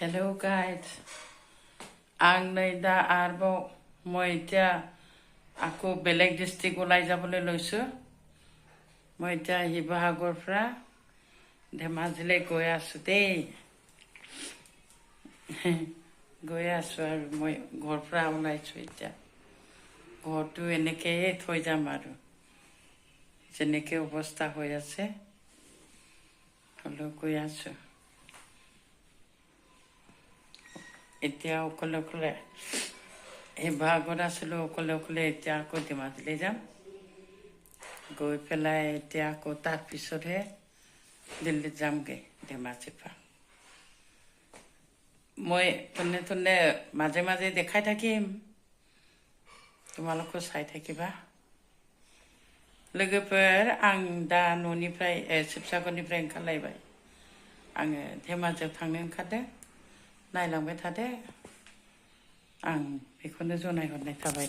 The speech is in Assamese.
Hello guys, आं नै दा आरोबाव মই এতিয়া আকৌ বেলেগ ডিস্ট্ৰিক্ট ওলাই যাবলৈ লৈছো। মই এতিয়া শিৱসাগৰৰ পৰা ধেমাজিলৈ গৈ আছো দেই। গৈ আছো আৰু মই ঘৰৰ পৰা ওলাইছো এতিয়া। ঘৰটো এনেকৈয়ে থৈ যাম আৰু যেনেকৈ অৱস্থা হৈ আছে হ'লেও গৈ আছো। এতিয়া অকলে অকলে শিৱসাগৰত আছিলোঁ অকলে অকলে, এতিয়া আকৌ ধেমাজিলৈ যাম। গৈ পেলাই এতিয়া আকৌ তাৰপিছতহে দিল্লীত যামগৈ ধেমাজিৰ পৰা। মই তোনে মাজে মাজে দেখাই থাকিম, তোমালোকো চাই থাকিবা। लोगोफोर आं दा न'निफ्राय शिबसागरनिफ्राय ओंखारलायबाय। आङो धेमाजियाव थांनो ओंखारदों, नायलांबाय थादो। आं बेखौनो जनायहरनाय थाबाय।